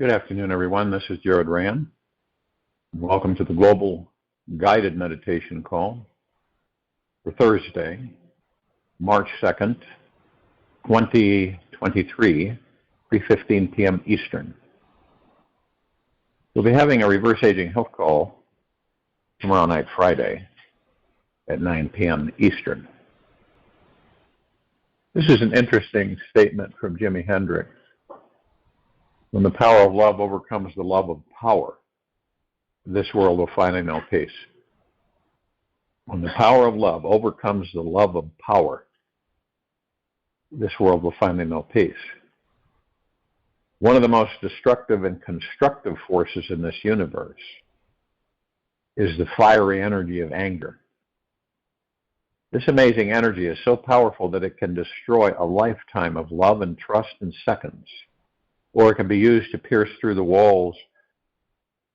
Good afternoon, everyone. This is Jared Rand. Welcome to the Global Guided Meditation Call for Thursday, March 2nd, 2023, 3:15 p.m. Eastern. We'll be having a reverse aging health call tomorrow night, Friday, at 9 p.m. Eastern. This is an interesting statement from Jimi Hendrix. When the power of love overcomes the love of power, this world will finally know peace. When the power of love overcomes the love of power, this world will finally know peace. One of the most destructive and constructive forces in this universe is the fiery energy of anger. This amazing energy is so powerful that it can destroy a lifetime of love and trust in seconds, or it can be used to pierce through the walls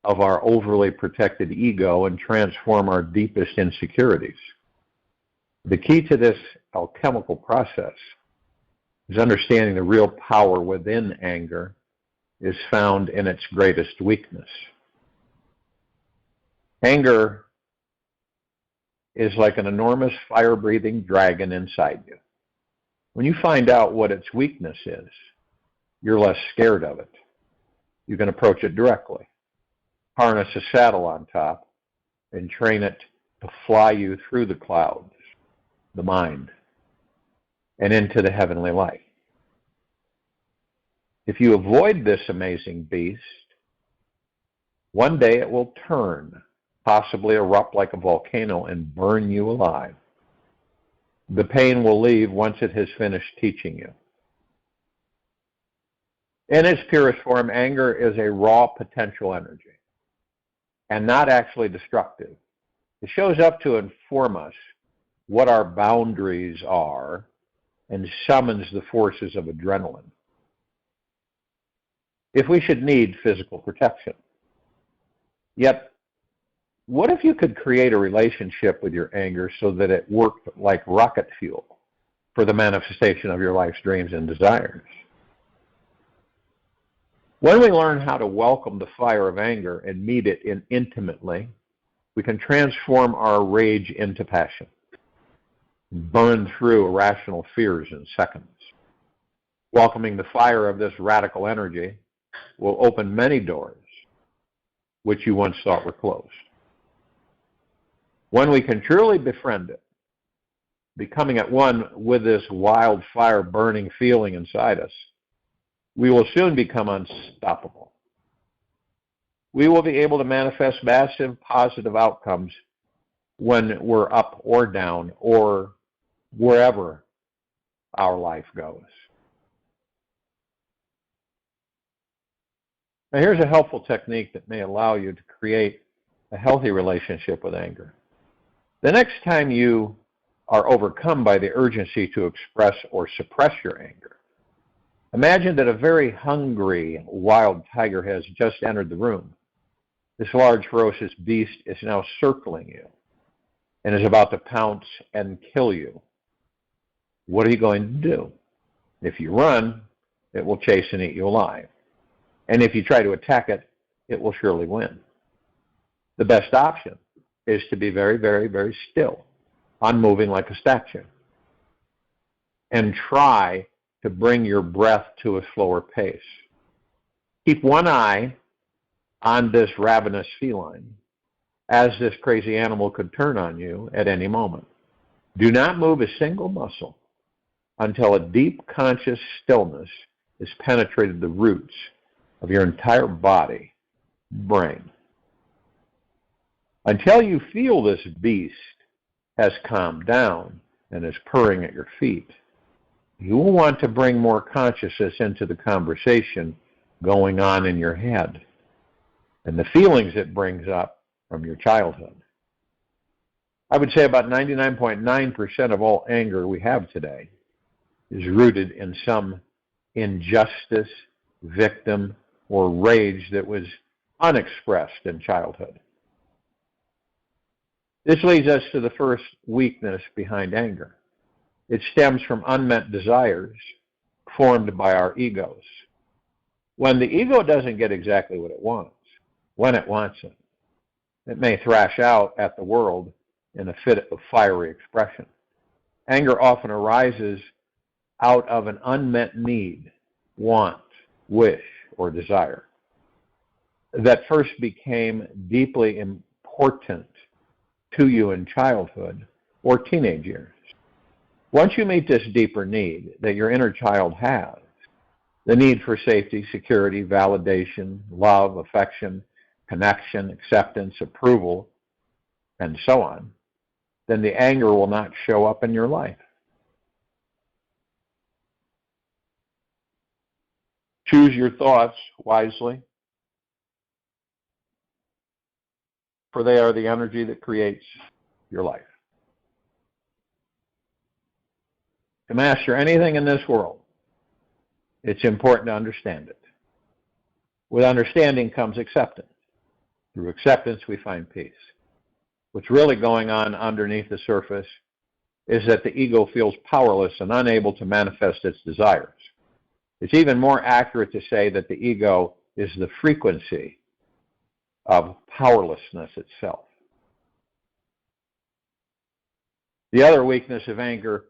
of our overly protected ego and transform our deepest insecurities. The key to this alchemical process is understanding the real power within anger is found in its greatest weakness. Anger is like an enormous fire-breathing dragon inside you. When you find out what its weakness is, you're less scared of it. You can approach it directly, harness a saddle on top, and train it to fly you through the clouds, the mind, and into the heavenly light. If you avoid this amazing beast, one day it will turn, possibly erupt like a volcano and burn you alive. The pain will leave once it has finished teaching you. In its purest form, anger is a raw potential energy and not actually destructive. It shows up to inform us what our boundaries are and summons the forces of adrenaline if we should need physical protection. Yet, what if you could create a relationship with your anger so that it worked like rocket fuel for the manifestation of your life's dreams and desires? When we learn how to welcome the fire of anger and meet it intimately, we can transform our rage into passion, burn through irrational fears in seconds. Welcoming the fire of this radical energy will open many doors which you once thought were closed. When we can truly befriend it, becoming at one with this wildfire burning feeling inside us, we will soon become unstoppable. We will be able to manifest massive positive outcomes when we're up or down or wherever our life goes. Now here's a helpful technique that may allow you to create a healthy relationship with anger. The next time you are overcome by the urgency to express or suppress your anger, imagine that a very hungry wild tiger has just entered the room. This large, ferocious beast is now circling you and is about to pounce and kill you. What are you going to do? If you run, it will chase and eat you alive. And if you try to attack it, it will surely win. The best option is to be very, very, very still, unmoving like a statue, and try to bring your breath to a slower pace. Keep one eye on this ravenous feline, as this crazy animal could turn on you at any moment. Do not move a single muscle until a deep conscious stillness has penetrated the roots of your entire body, brain. Until you feel this beast has calmed down and is purring at your feet, you will want to bring more consciousness into the conversation going on in your head and the feelings it brings up from your childhood. I would say about 99.9% of all anger we have today is rooted in some injustice, victim, or rage that was unexpressed in childhood. This leads us to the first weakness behind anger. It stems from unmet desires formed by our egos. When the ego doesn't get exactly what it wants, when it wants it, it may thrash out at the world in a fit of fiery expression. Anger often arises out of an unmet need, want, wish, or desire that first became deeply important to you in childhood or teenage years. Once you meet this deeper need that your inner child has, the need for safety, security, validation, love, affection, connection, acceptance, approval, and so on, then the anger will not show up in your life. Choose your thoughts wisely, for they are the energy that creates your life. To master anything in this world, it's important to understand it. With understanding comes acceptance. Through acceptance, we find peace. What's really going on underneath the surface is that the ego feels powerless and unable to manifest its desires. It's even more accurate to say that the ego is the frequency of powerlessness itself. The other weakness of anger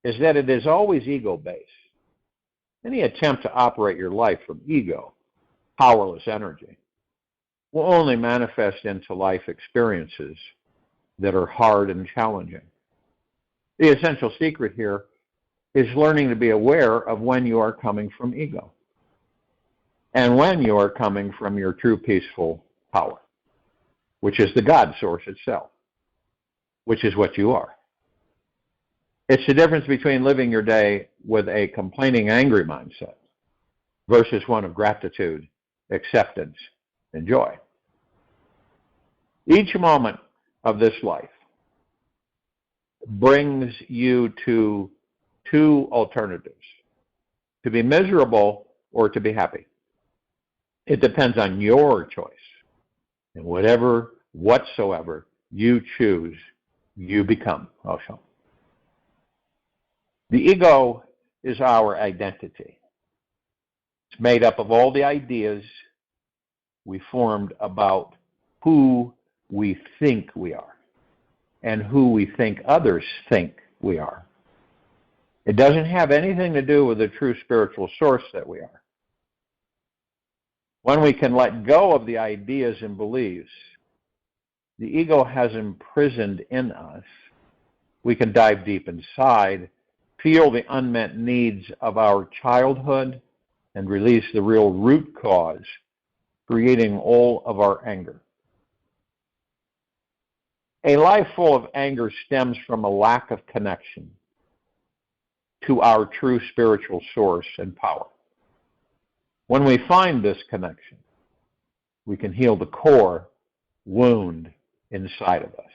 is that it is always ego-based. Any attempt to operate your life from ego, powerless energy, will only manifest into life experiences that are hard and challenging. The essential secret here is learning to be aware of when you are coming from ego and when you are coming from your true peaceful power, which is the God source itself, which is what you are. It's the difference between living your day with a complaining, angry mindset versus one of gratitude, acceptance, and joy. Each moment of this life brings you to two alternatives: to be miserable or to be happy. It depends on your choice. And whatsoever you choose, you become also. The ego is our identity. It's made up of all the ideas we formed about who we think we are and who we think others think we are. It doesn't have anything to do with the true spiritual source that we are. When we can let go of the ideas and beliefs the ego has imprisoned in us, we can dive deep inside, feel the unmet needs of our childhood, and release the real root cause, creating all of our anger. A life full of anger stems from a lack of connection to our true spiritual source and power. When we find this connection, we can heal the core wound inside of us,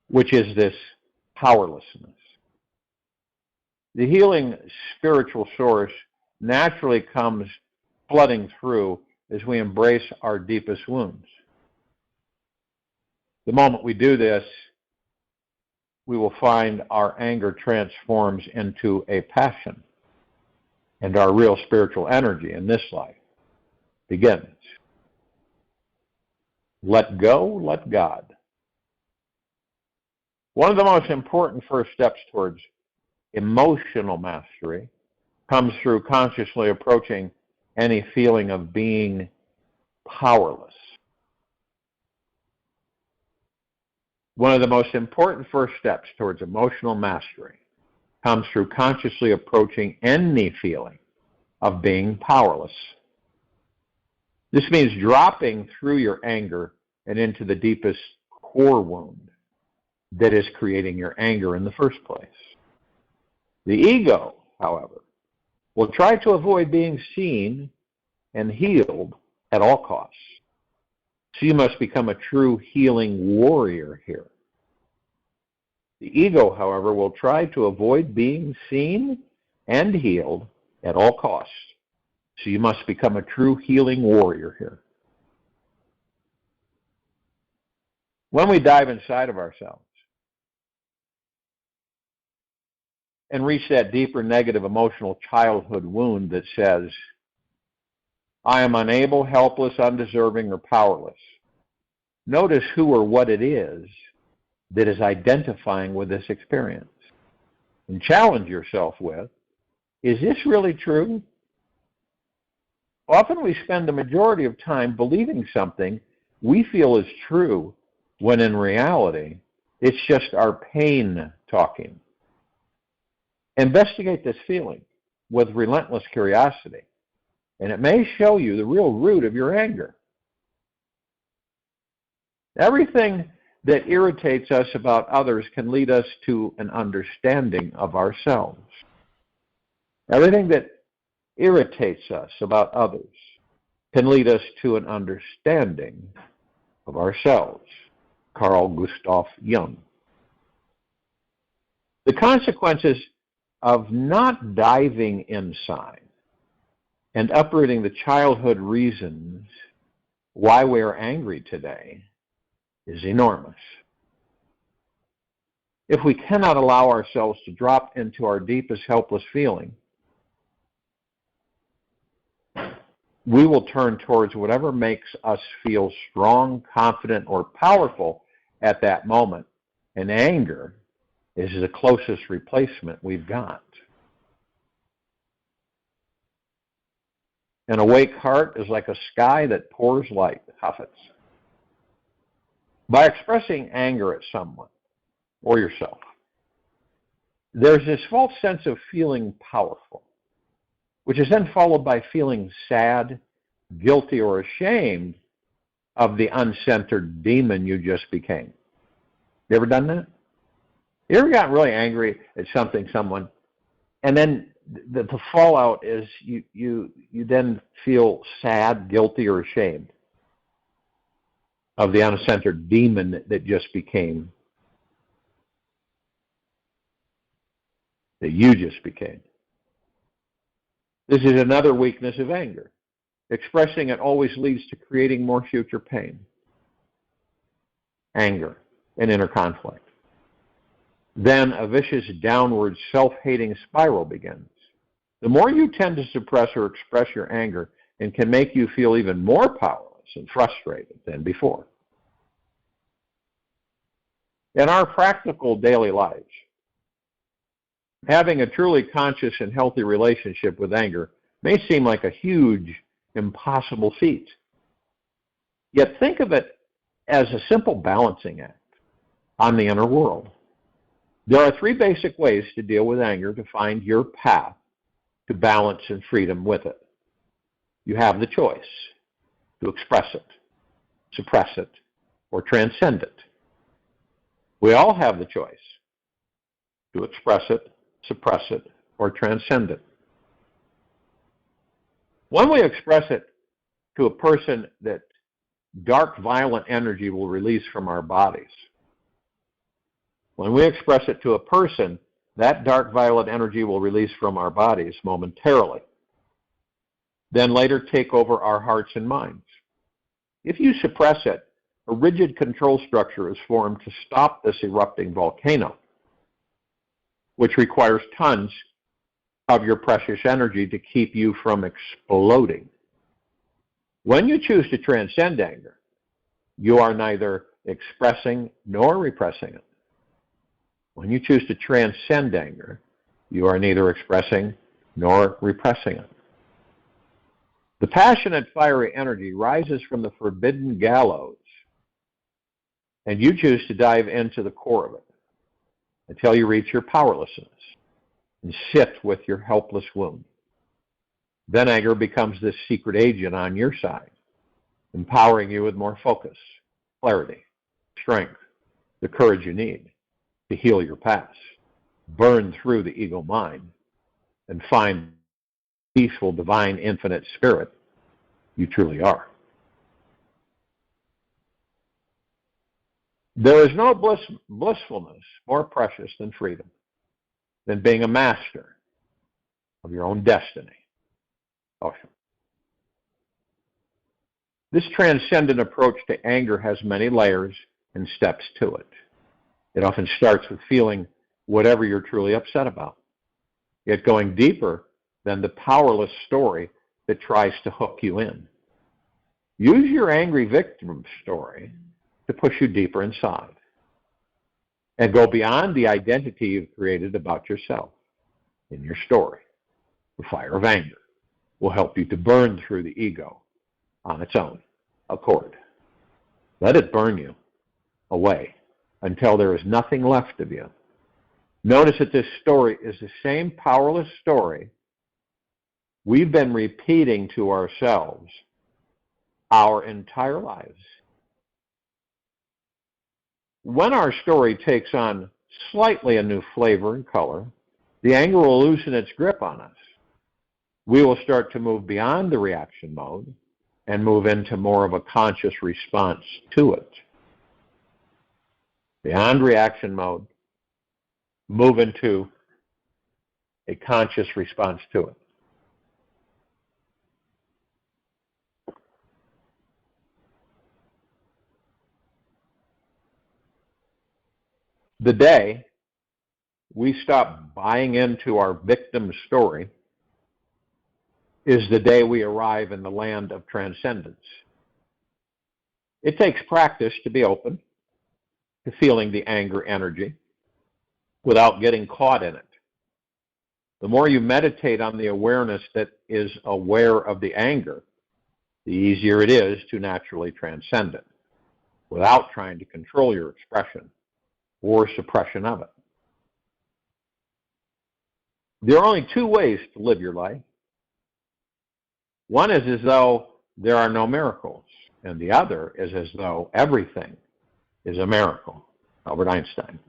which is this powerlessness. The healing spiritual source naturally comes flooding through as we embrace our deepest wounds. The moment we do this, we will find our anger transforms into a passion, and our real spiritual energy in this life begins. Let go, let God. One of the most important first steps towards emotional mastery comes through consciously approaching any feeling of being powerless. One of the most important first steps towards emotional mastery comes through consciously approaching any feeling of being powerless. This means dropping through your anger and into the deepest core wound that is creating your anger in the first place. The ego, however, will try to avoid being seen and healed at all costs. So you must become a true healing warrior here. The ego, however, will try to avoid being seen and healed at all costs. So you must become a true healing warrior here. When we dive inside of ourselves and reach that deeper negative emotional childhood wound that says, I am unable, helpless, undeserving, or powerless. Notice who or what it is that is identifying with this experience. And challenge yourself with, is this really true? Often we spend the majority of time believing something we feel is true, when in reality, it's just our pain talking. Investigate this feeling with relentless curiosity, and it may show you the real root of your anger. Everything that irritates us about others can lead us to an understanding of ourselves. Everything that irritates us about others can lead us to an understanding of ourselves. Carl Gustav Jung. The consequences of not diving inside and uprooting the childhood reasons why we are angry today is enormous. If we cannot allow ourselves to drop into our deepest helpless feeling, we will turn towards whatever makes us feel strong, confident, or powerful at that moment, and anger is the closest replacement we've got. An awake heart is like a sky that pours light, Huffitz. By expressing anger at someone or yourself, there's this false sense of feeling powerful, which is then followed by feeling sad, guilty, or ashamed of the uncentered demon you just became. You ever done that? You ever gotten really angry at something, someone, and then the fallout is you then feel sad, guilty, or ashamed of the uncentered demon that just became, that you just became. This is another weakness of anger. Expressing it always leads to creating more future pain, anger, and inner conflict. Then a vicious downward self-hating spiral begins. The more you tend to suppress or express your anger, it can make you feel even more powerless and frustrated than before. In our practical daily lives, having a truly conscious and healthy relationship with anger may seem like a huge, impossible feat. Yet think of it as a simple balancing act on the inner world. There are three basic ways to deal with anger to find your path to balance and freedom with it. You have the choice to express it, suppress it, or transcend it. We all have the choice to express it, suppress it, or transcend it. When we express it to a person, that dark, violent energy will release from our bodies. When we express it to a person, that dark, violent energy will release from our bodies momentarily, then later take over our hearts and minds. If you suppress it, a rigid control structure is formed to stop this erupting volcano, which requires tons of your precious energy to keep you from exploding. When you choose to transcend anger, you are neither expressing nor repressing it. When you choose to transcend anger, you are neither expressing nor repressing it. The passionate, fiery energy rises from the forbidden gallows, and you choose to dive into the core of it until you reach your powerlessness and sit with your helpless wound. Then anger becomes this secret agent on your side, empowering you with more focus, clarity, strength, the courage you need to heal your past, burn through the ego mind, and find peaceful, divine, infinite spirit you truly are. There is no blissfulness more precious than freedom, than being a master of your own destiny. This transcendent approach to anger has many layers and steps to it. It often starts with feeling whatever you're truly upset about, yet going deeper than the powerless story that tries to hook you in. Use your angry victim story to push you deeper inside and go beyond the identity you've created about yourself in your story. The fire of anger will help you to burn through the ego on its own accord. Let it burn you away until there is nothing left of you. Notice that this story is the same powerless story we've been repeating to ourselves our entire lives. When our story takes on slightly a new flavor and color, the anger will loosen its grip on us. We will start to move beyond the reaction mode and move into more of a conscious response to it. Beyond reaction mode, move into a conscious response to it. The day we stop buying into our victim story is the day we arrive in the land of transcendence. It takes practice to be open to feeling the anger energy without getting caught in it. The more you meditate on the awareness that is aware of the anger, the easier it is to naturally transcend it without trying to control your expression or suppression of it. There are only two ways to live your life. One is as though there are no miracles, and the other is as though everything is a miracle. Albert Einstein.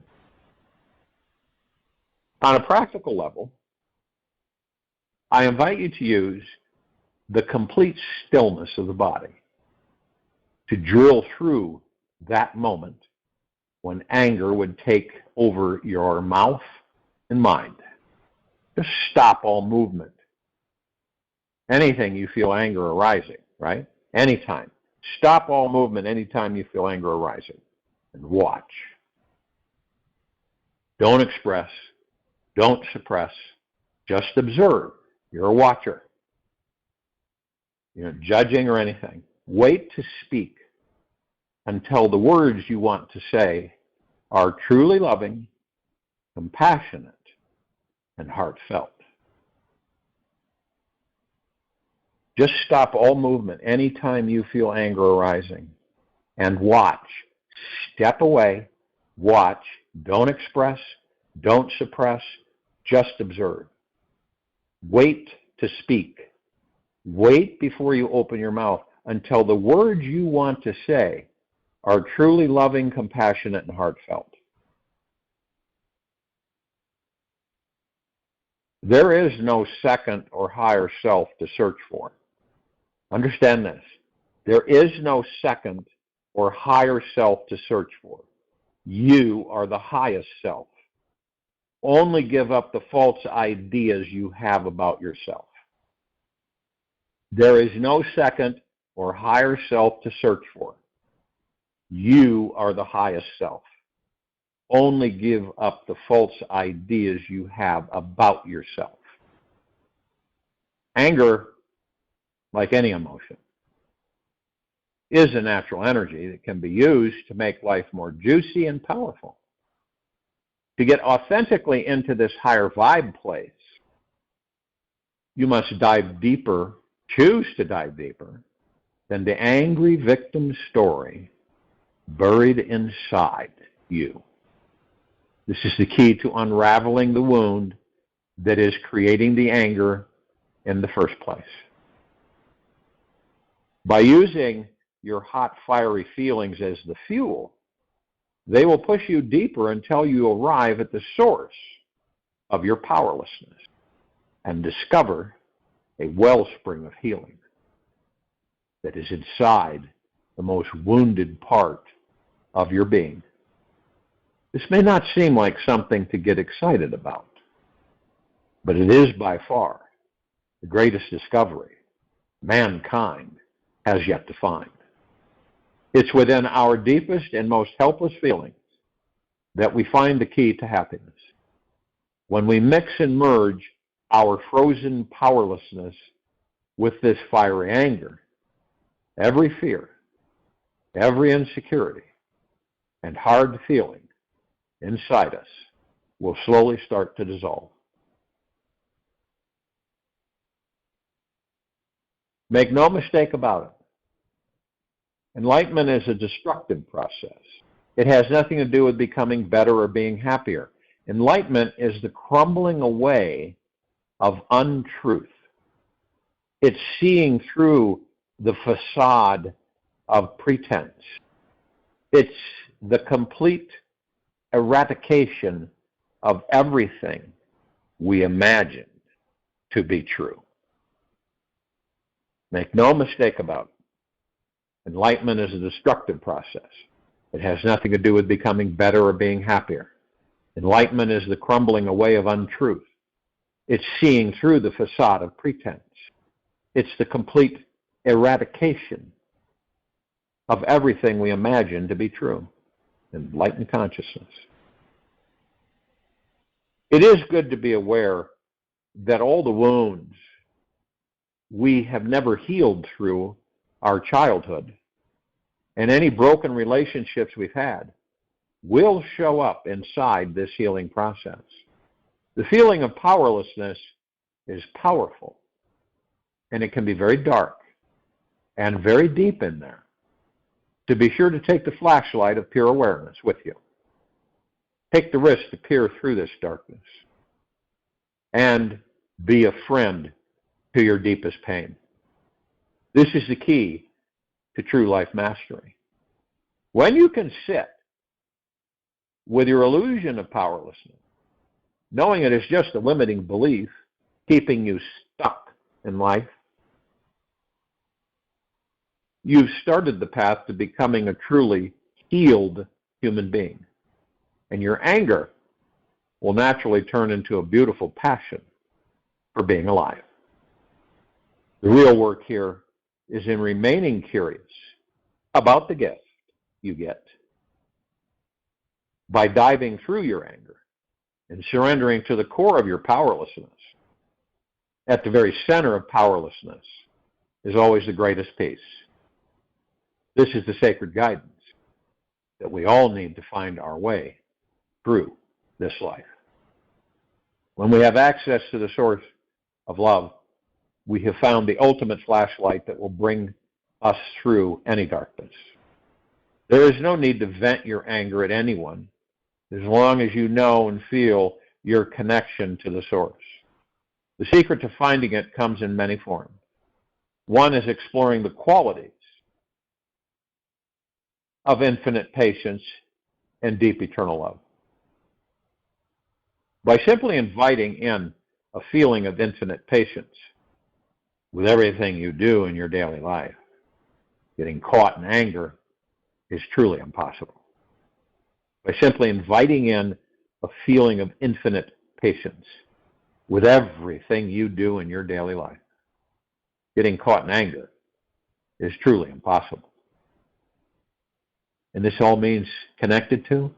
On a practical level, I invite you to use the complete stillness of the body to drill through that moment when anger would take over your mouth and mind. Just stop all movement. Anything you feel anger arising, right? Anytime. Stop all movement anytime you feel anger arising and watch. Don't express. Don't suppress. Just observe. You're a watcher. You're not judging or anything. Wait to speak until the words you want to say are truly loving, compassionate, and heartfelt. Just stop all movement anytime you feel anger arising and watch. Step away, watch, don't express, don't suppress, just observe. Wait to speak. Wait before you open your mouth until the words you want to say are truly loving, compassionate, and heartfelt. There is no second or higher self to search for. Understand this. There is no second or higher self to search for. You are the highest self. Only give up the false ideas you have about yourself. There is no second or higher self to search for. You are the highest self. Only give up the false ideas you have about yourself. Anger, like any emotion, is a natural energy that can be used to make life more juicy and powerful. To get authentically into this higher vibe place, you must dive deeper, choose to dive deeper, than the angry victim story buried inside you. This is the key to unraveling the wound that is creating the anger in the first place. By using your hot, fiery feelings as the fuel, they will push you deeper until you arrive at the source of your powerlessness and discover a wellspring of healing that is inside the most wounded part of your being. This may not seem like something to get excited about, but it is by far the greatest discovery mankind has yet to find. It's within our deepest and most helpless feelings that we find the key to happiness. When we mix and merge our frozen powerlessness with this fiery anger, every fear, every insecurity, and hard feeling inside us will slowly start to dissolve. Make no mistake about it. Enlightenment is a destructive process. It has nothing to do with becoming better or being happier. Enlightenment is the crumbling away of untruth. It's seeing through the facade of pretense. It's the complete eradication of everything we imagined to be true. Make no mistake about it. Enlightenment is a destructive process. It has nothing to do with becoming better or being happier. Enlightenment is the crumbling away of untruth. It's seeing through the facade of pretense. It's the complete eradication of everything we imagine to be true. Enlightened consciousness. It is good to be aware that all the wounds we have never healed through our childhood and any broken relationships we've had will show up inside this healing process. The feeling of powerlessness is powerful, and it can be very dark and very deep in there. To be sure to take the flashlight of pure awareness with you. Take the risk to peer through this darkness and be a friend to your deepest pain. This is the key to true life mastery. When you can sit with your illusion of powerlessness, knowing it is just a limiting belief keeping you stuck in life, you've started the path to becoming a truly healed human being. And your anger will naturally turn into a beautiful passion for being alive. The real work here is in remaining curious about the gift you get by diving through your anger and surrendering to the core of your powerlessness. At the very center of powerlessness is always the greatest peace. This is the sacred guidance that we all need to find our way through this life. When we have access to the source of love, we have found the ultimate flashlight that will bring us through any darkness. There is no need to vent your anger at anyone as long as you know and feel your connection to the source. The secret to finding it comes in many forms. One is exploring the qualities of infinite patience and deep eternal love. By simply inviting in a feeling of infinite patience with everything you do in your daily life, getting caught in anger is truly impossible. By simply inviting in a feeling of infinite patience with everything you do in your daily life, getting caught in anger is truly impossible. And this all means connected to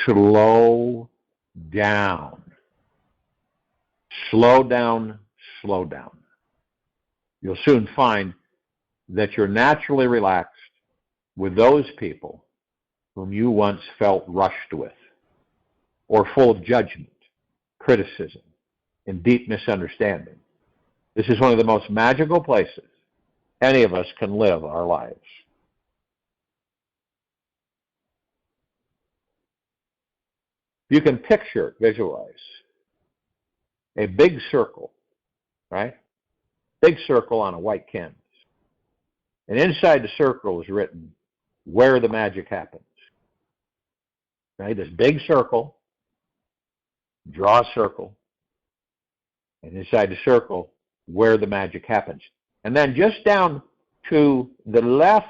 slow down. Slow down, slow down. You'll soon find that you're naturally relaxed with those people whom you once felt rushed with, or full of judgment, criticism, and deep misunderstanding. This is one of the most magical places any of us can live our lives. You can picture, visualize a big circle, right? Big circle on a white canvas. And inside the circle is written where the magic happens. Right? This big circle, draw a circle, and inside the circle, where the magic happens. And then just down to the left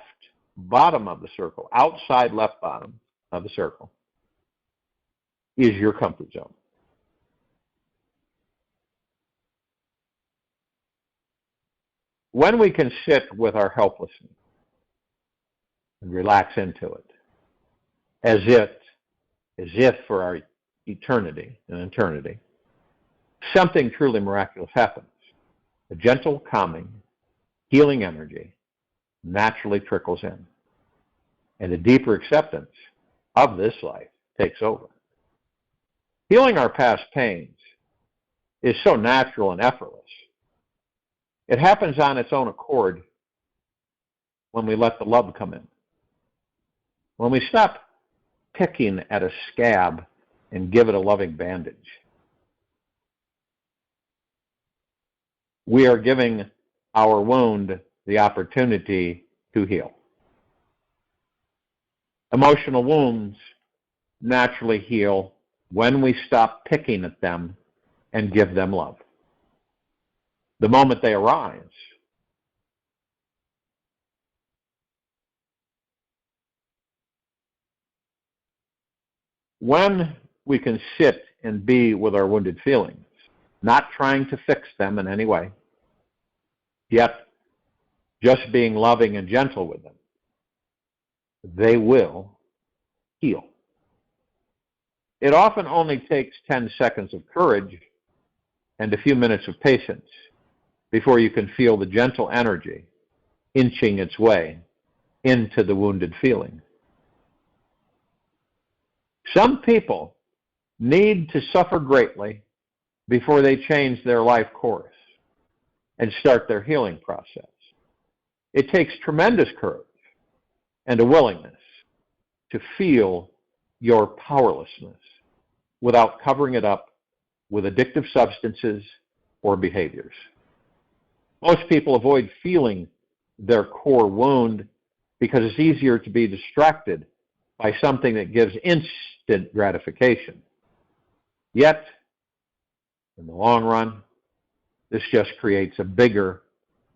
bottom of the circle, outside left bottom of the circle, is your comfort zone. When we can sit with our helplessness and relax into it, as if for our eternity, something truly miraculous happens. A gentle calming healing energy naturally trickles in, and a deeper acceptance of this life takes over. Healing our past pains is so natural and effortless. It happens on its own accord when we let the love come in. When we stop picking at a scab and give it a loving bandage, we are giving our wound the opportunity to heal. Emotional wounds naturally heal when we stop picking at them and give them love. The moment they arise, when we can sit and be with our wounded feelings, not trying to fix them in any way, yet just being loving and gentle with them, they will heal. It often only takes 10 seconds of courage and a few minutes of patience before you can feel the gentle energy inching its way into the wounded feeling. Some people need to suffer greatly before they change their life course and start their healing process. It takes tremendous courage and a willingness to feel your powerlessness without covering it up with addictive substances or behaviors. Most people avoid feeling their core wound because it's easier to be distracted by something that gives instant gratification. Yet, in the long run, this just creates a bigger,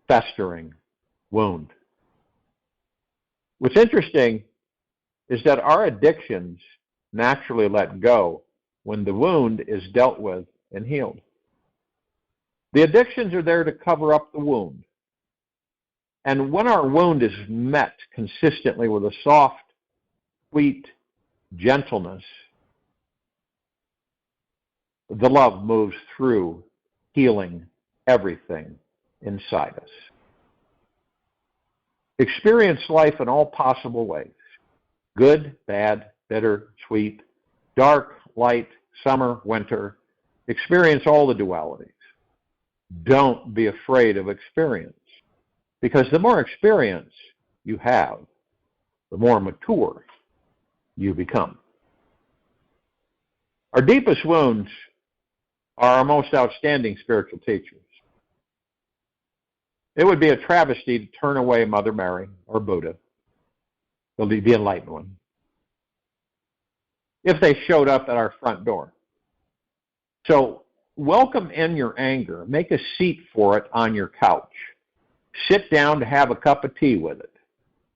festering wound. What's interesting is that our addictions naturally let go when the wound is dealt with and healed. The addictions are there to cover up the wound. And when our wound is met consistently with a soft, sweet gentleness, the love moves through, healing everything inside us. Experience life in all possible ways: good, bad, bitter, sweet, dark, light, summer, winter. Experience all the dualities. Don't be afraid of experience, because the more experience you have, the more mature you become. Our deepest wounds are our most outstanding spiritual teachers. It would be a travesty to turn away Mother Mary or Buddha, the enlightened one, if they showed up at our front door. So welcome in your anger. Make a seat for it on your couch. Sit down to have a cup of tea with it.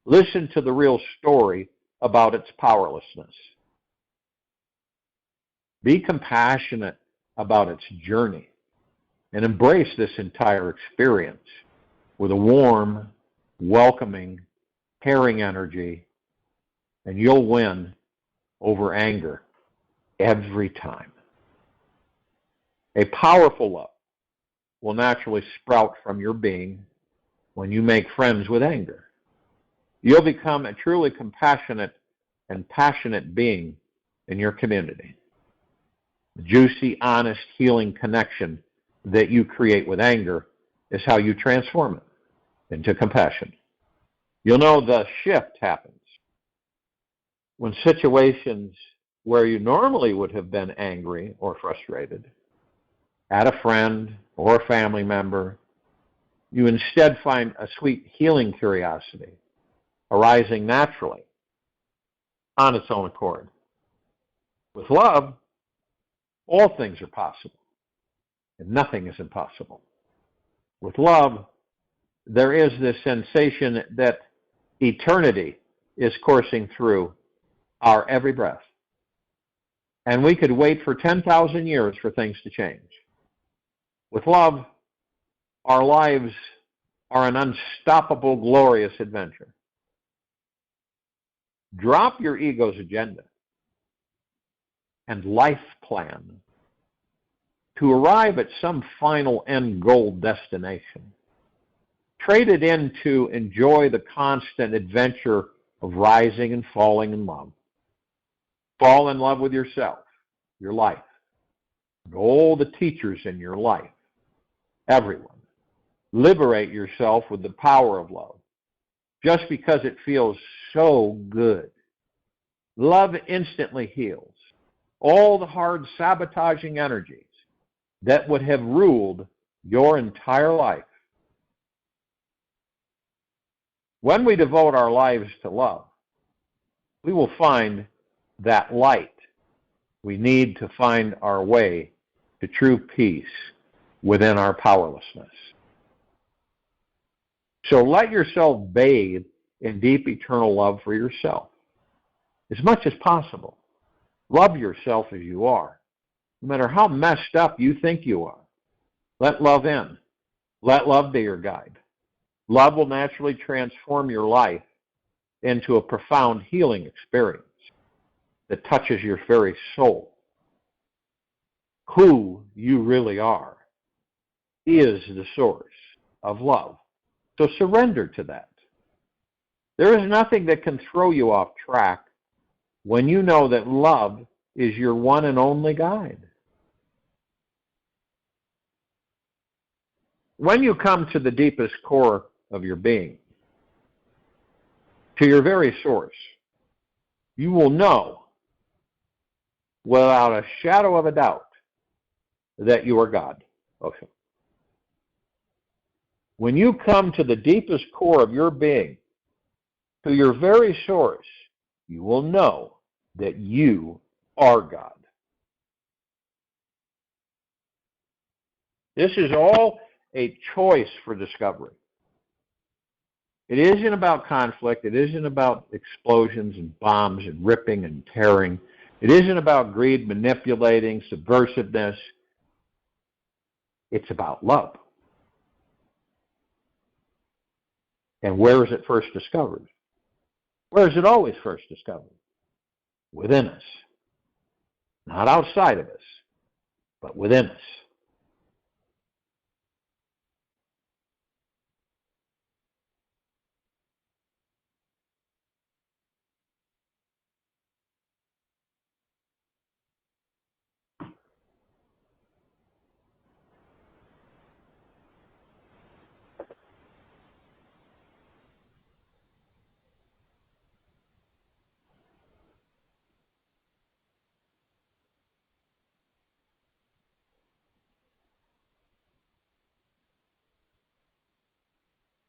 Listen to the real story about its powerlessness. Be compassionate about its journey and embrace this entire experience with a warm, welcoming, caring energy, and you'll win over anger every time. A powerful love will naturally sprout from your being when you make friends with anger. You'll become a truly compassionate and passionate being in your community. The juicy, honest, healing connection that you create with anger is how you transform it into compassion. You'll know the shift happens when situations where you normally would have been angry or frustrated at a friend or a family member, you instead find a sweet healing curiosity arising naturally on its own accord. With love, all things are possible, and nothing is impossible. With love, there is this sensation that eternity is coursing through our every breath. And we could wait for 10,000 years for things to change. With love, our lives are an unstoppable, glorious adventure. Drop your ego's agenda and life plan to arrive at some final end goal destination. Trade it in to enjoy the constant adventure of rising and falling in love. Fall in love with yourself, your life, and all the teachers in your life, everyone. Liberate yourself with the power of love, just because it feels so good. Love instantly heals all the hard sabotaging energies that would have ruled your entire life. When we devote our lives to love, we will find that light we need to find our way to true peace within our powerlessness. So let yourself bathe in deep eternal love for yourself as much as possible. Love yourself as you are, no matter how messed up you think you are. Let love in. Let love be your guide. Love will naturally transform your life into a profound healing experience that touches your very soul. Who you really are is the source of love. So surrender to that. There is nothing that can throw you off track when you know that love is your one and only guide. When you come to the deepest core of your being, to your very source, you will know without a shadow of a doubt that you are God. Okay. When you come to the deepest core of your being, to your very source, you will know that you are God. This is all a choice for discovery. It isn't about conflict. It isn't about explosions and bombs and ripping and tearing. It isn't about greed, manipulating, subversiveness. It's about love. And where is it first discovered? Where is it always first discovered? Within us. Not outside of us, but within us.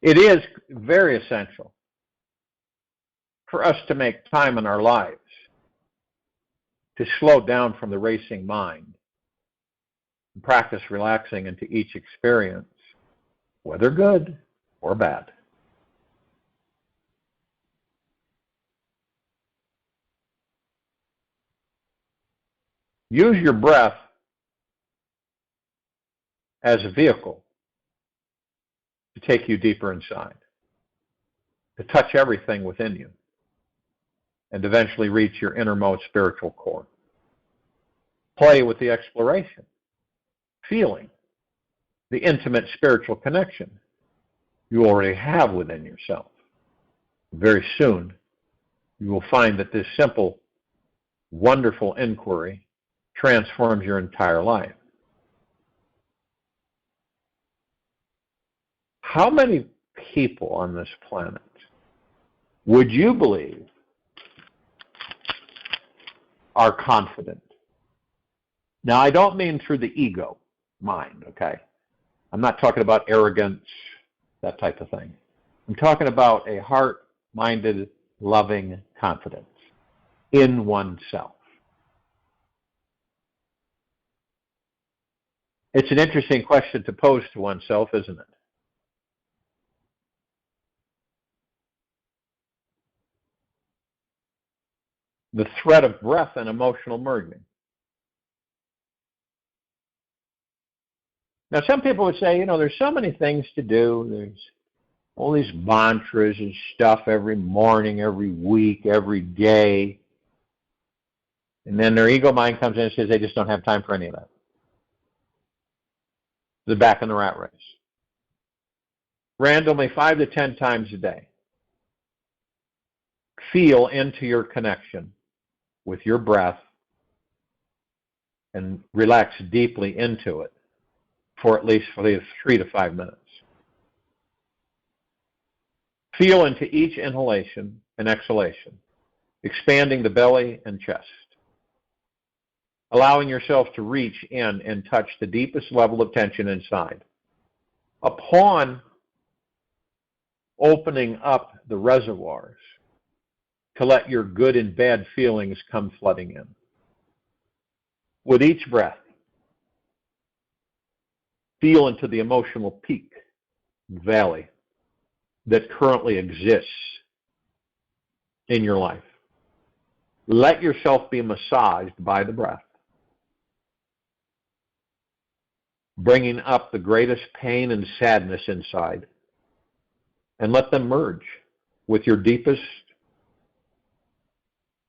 It is very essential for us to make time in our lives to slow down from the racing mind and practice relaxing into each experience, whether good or bad. Use your breath as a vehicle to take you deeper inside, to touch everything within you, and eventually reach your innermost spiritual core. Play with the exploration, feeling the intimate spiritual connection you already have within yourself. Very soon, you will find that this simple, wonderful inquiry transforms your entire life. How many people on this planet would you believe are confident? Now, I don't mean through the ego mind, okay? I'm not talking about arrogance, that type of thing. I'm talking about a heart-minded, loving confidence in oneself. It's an interesting question to pose to oneself, isn't it? The threat of breath and emotional merging. Now, some people would say, there's so many things to do. There's all these mantras and stuff every morning, every week, every day. And then their ego mind comes in and says they just don't have time for any of that. They're back in the rat race. randomly 5 to 10 times a day. Feel into your connection with your breath and relax deeply into it for at least 3 to 5 minutes. Feel into each inhalation and exhalation, expanding the belly and chest, allowing yourself to reach in and touch the deepest level of tension inside. Upon opening up the reservoirs to let your good and bad feelings come flooding in. With each breath, feel into the emotional peak, valley that currently exists in your life. Let yourself be massaged by the breath, bringing up the greatest pain and sadness inside, and let them merge with your deepest,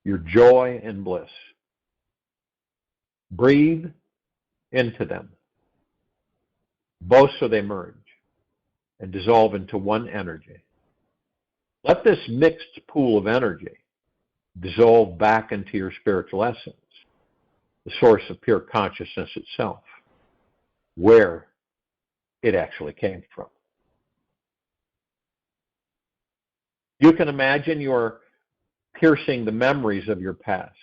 your joy and bliss. Breathe into them, both so they merge and dissolve into one energy. Let this mixed pool of energy dissolve back into your spiritual essence, the source of pure consciousness itself, where it actually came from. You can imagine you're piercing the memories of your past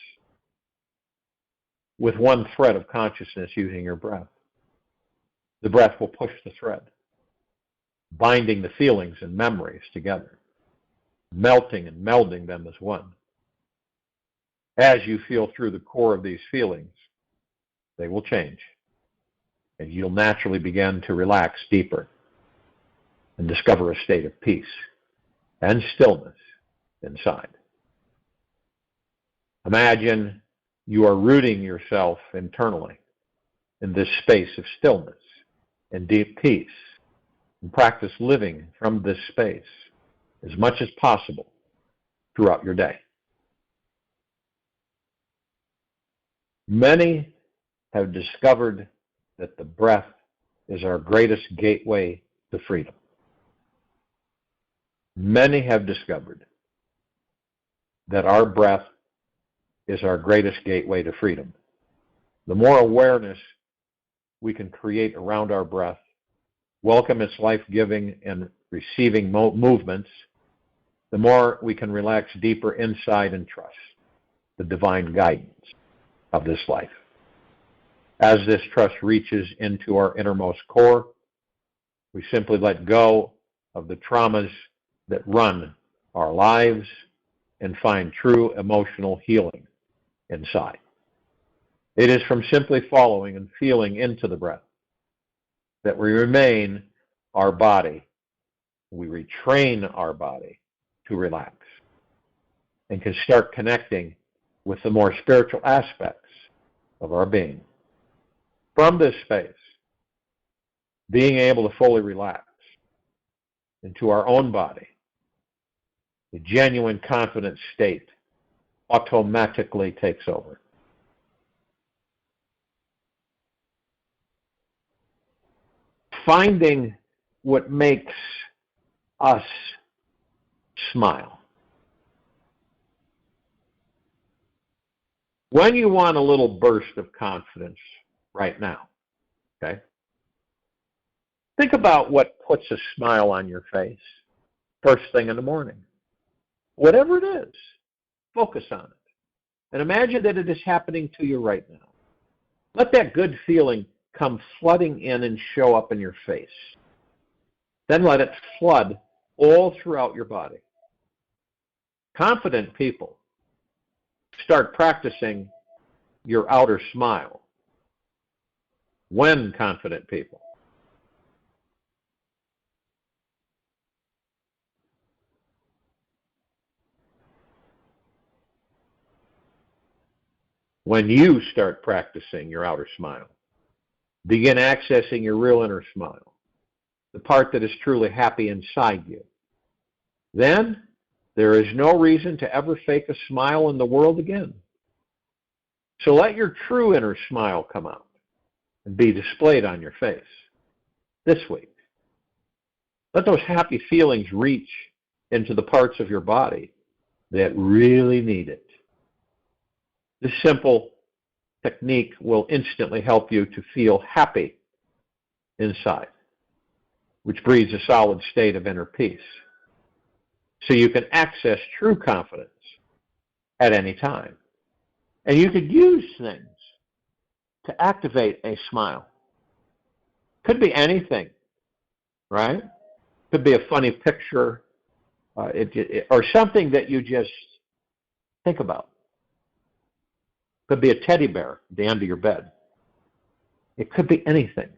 with one thread of consciousness using your breath. The breath will push the thread, binding the feelings and memories together, melting and melding them as one. As you feel through the core of these feelings, they will change, and you'll naturally begin to relax deeper and discover a state of peace and stillness inside. Imagine you are rooting yourself internally in this space of stillness and deep peace, and practice living from this space as much as possible throughout your day. Many have discovered that the breath is our greatest gateway to freedom. Many have discovered that our breath is our greatest gateway to freedom. The more awareness we can create around our breath, welcome its life-giving and receiving movements, the more we can relax deeper inside and trust the divine guidance of this life. As this trust reaches into our innermost core, we simply let go of the traumas that run our lives and find true emotional healing inside. It is from simply following and feeling into the breath that we remain our body. We retrain our body to relax and can start connecting with the more spiritual aspects of our being. From this space, being able to fully relax into our own body, the genuine confident state automatically takes over. Finding what makes us smile. When you want a little burst of confidence right now, okay? Think about what puts a smile on your face first thing in the morning. Whatever it is, focus on it. And imagine that it is happening to you right now. Let that good feeling come flooding in and show up in your face. Then let it flood all throughout your body. Confident people start practicing your outer smile. When confident people when you start practicing your outer smile, begin accessing your real inner smile, the part that is truly happy inside you, then there is no reason to ever fake a smile in the world again. So let your true inner smile come out and be displayed on your face this week. Let those happy feelings reach into the parts of your body that really need it. This simple technique will instantly help you to feel happy inside, which breeds a solid state of inner peace. So you can access true confidence at any time. And you could use things to activate a smile. Could be anything, right? Could be a funny picture, or something that you just think about. Could be a teddy bear at the end of your bed. It could be anything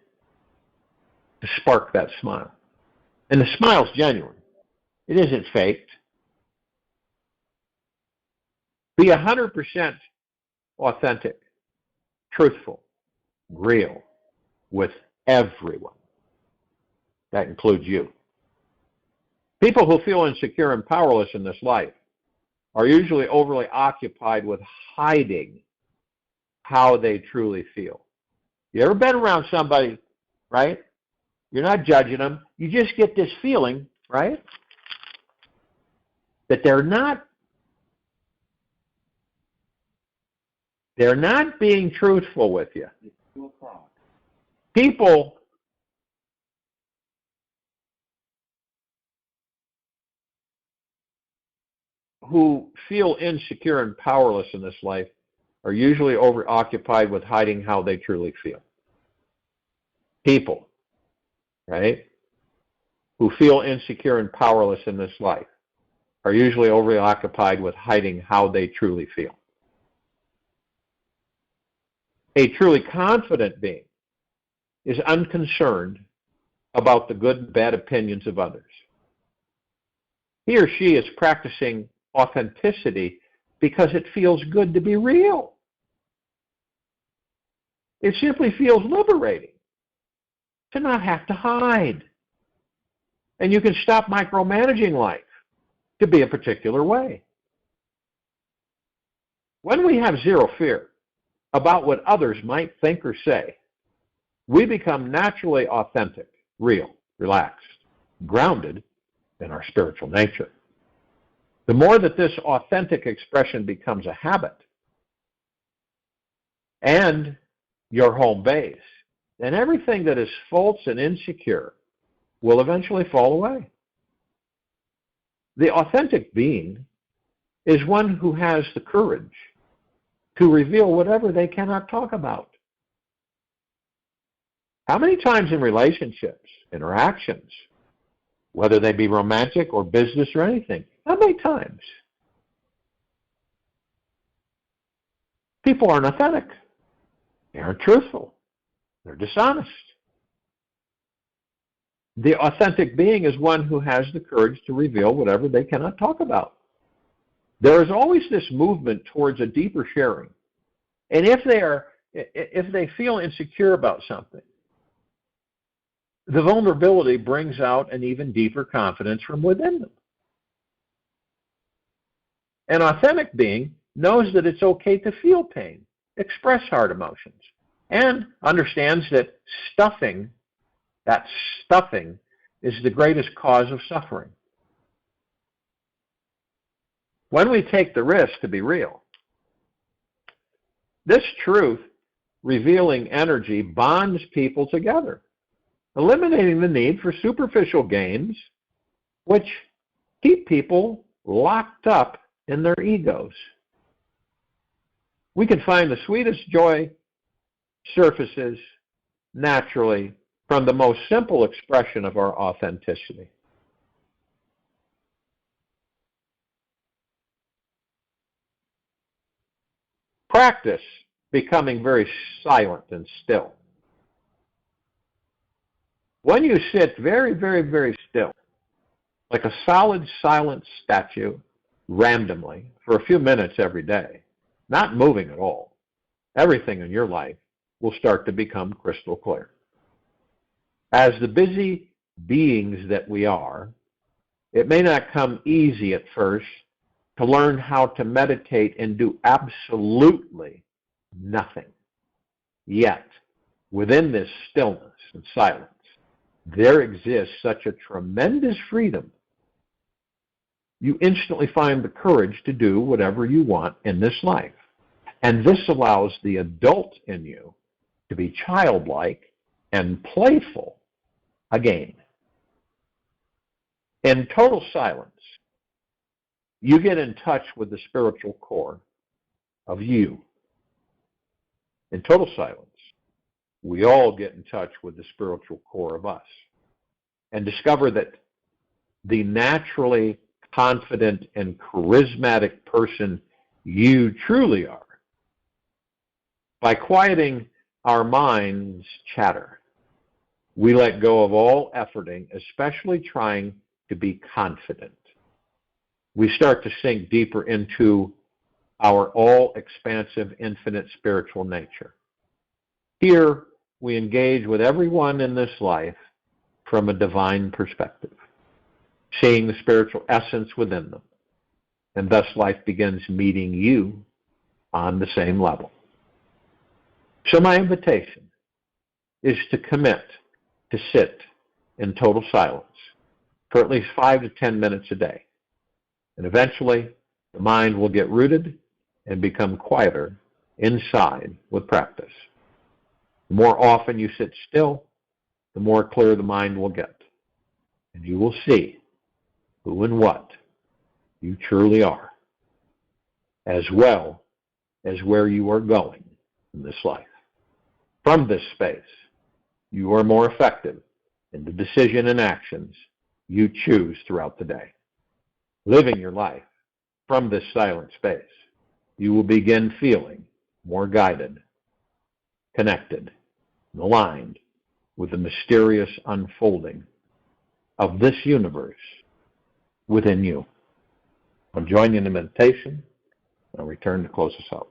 to spark that smile. And the smile's genuine. It isn't faked. Be 100% authentic, truthful, real with everyone. That includes you. People who feel insecure and powerless in this life are usually overly occupied with hiding how they truly feel. You ever been around somebody, right? You're not judging them. You just get this feeling, right? That they're not being truthful with you. People who feel insecure and powerless in this life are usually overoccupied with hiding how they truly feel. People, right, who feel insecure and powerless in this life are usually overoccupied with hiding how they truly feel. A truly confident being is unconcerned about the good and bad opinions of others. He or she is practicing authenticity because it feels good to be real. It simply feels liberating to not have to hide. And you can stop micromanaging life to be a particular way. When we have zero fear about what others might think or say, we become naturally authentic, real, relaxed, grounded in our spiritual nature. The more that this authentic expression becomes a habit and your home base, then everything that is false and insecure will eventually fall away. The authentic being is one who has the courage to reveal whatever they cannot talk about. How many times in relationships, interactions, whether they be romantic or business or anything, how many times people aren't authentic, they aren't truthful, they're dishonest? The authentic being is one who has the courage to reveal whatever they cannot talk about. There is always this movement towards a deeper sharing. And if they feel insecure about something, the vulnerability brings out an even deeper confidence from within them. An authentic being knows that it's okay to feel pain, express hard emotions, and understands that stuffing is the greatest cause of suffering. When we take the risk to be real, this truth revealing energy bonds people together, eliminating the need for superficial gains, which keep people locked up in their egos. We can find the sweetest joy surfaces naturally from the most simple expression of our authenticity. Practice becoming very silent and still. When you sit very, very, very still, like a solid, silent statue, randomly, for a few minutes every day, not moving at all, everything in your life will start to become crystal clear. As the busy beings that we are, it may not come easy at first to learn how to meditate and do absolutely nothing. Yet, within this stillness and silence, there exists such a tremendous freedom. You instantly find the courage to do whatever you want in this life. And this allows the adult in you to be childlike and playful again. In total silence, you get in touch with the spiritual core of you. In total silence, we all get in touch with the spiritual core of us and discover that the naturally confident and charismatic person you truly are. By quieting our mind's chatter, we let go of all efforting, especially trying to be confident. We start to sink deeper into our all-expansive, infinite spiritual nature. Here, we engage with everyone in this life from a divine perspective, seeing the spiritual essence within them, and thus life begins meeting you on the same level. So my invitation is to commit to sit in total silence for at least 5 to 10 minutes a day. And eventually, the mind will get rooted and become quieter inside with practice. The more often you sit still, the more clear the mind will get. And you will see who and what you truly are, as well as where you are going in this life. From this space, you are more effective in the decision and actions you choose throughout the day. Living your life from this silent space, you will begin feeling more guided, connected, and aligned with the mysterious unfolding of this universe within you. I'll join you in the meditation. I'll return to close us out.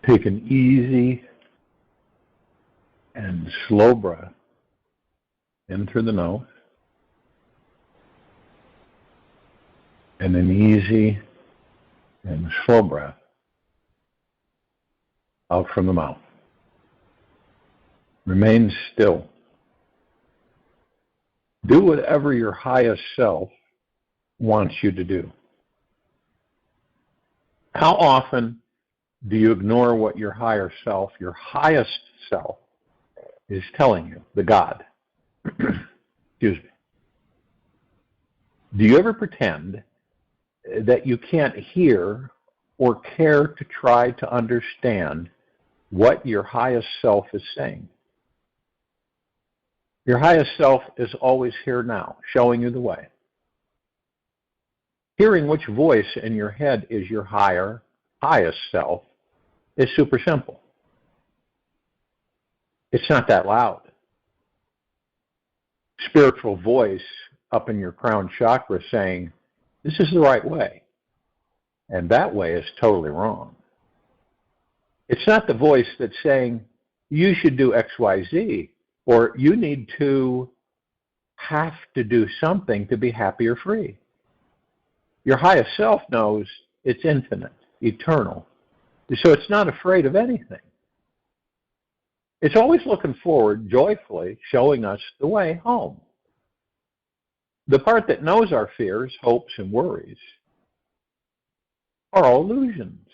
Take an easy and slow breath in through the nose, and an easy and slow breath out from the mouth. Remain still. Do whatever your highest self wants you to do. How often do you ignore what your higher self, your highest self, is telling you, the God? Excuse me. Do you ever pretend that you can't hear or care to try to understand what your highest self is saying? Your highest self is always here now, showing you the way. Hearing which voice in your head is your highest self is super simple. It's not that loud. Spiritual voice up in your crown chakra saying, this is the right way, and that way is totally wrong. It's not the voice that's saying, you should do X, Y, Z, or you need to have to do something to be happy or free. Your highest self knows it's infinite, eternal, so it's not afraid of anything. It's always looking forward, joyfully, showing us the way home. The part that knows our fears, hopes, and worries are all illusions.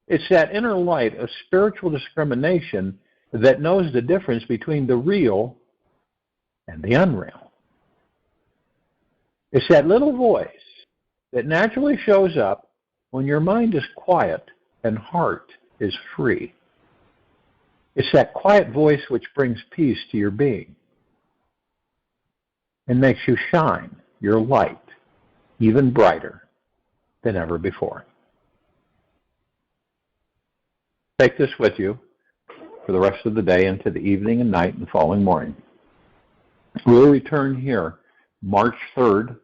It's that inner light of spiritual discrimination that knows the difference between the real and the unreal. It's that little voice that naturally shows up when your mind is quiet and heart is free. It's that quiet voice which brings peace to your being and makes you shine your light even brighter than ever before. Take this with you for the rest of the day into the evening and night and following morning. We'll return here March 3rd,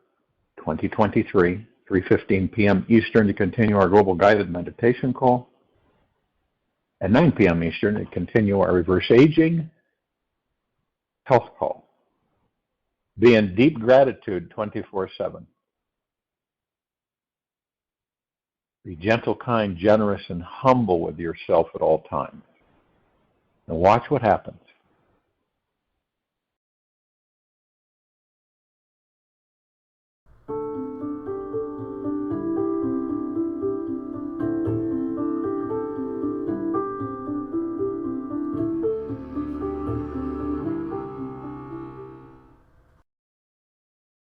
2023, 3:15 p.m. Eastern to continue our global guided meditation call. At 9 p.m. Eastern to continue our reverse aging health call. Be in deep gratitude 24/7. Be gentle, kind, generous, and humble with yourself at all times. And watch what happens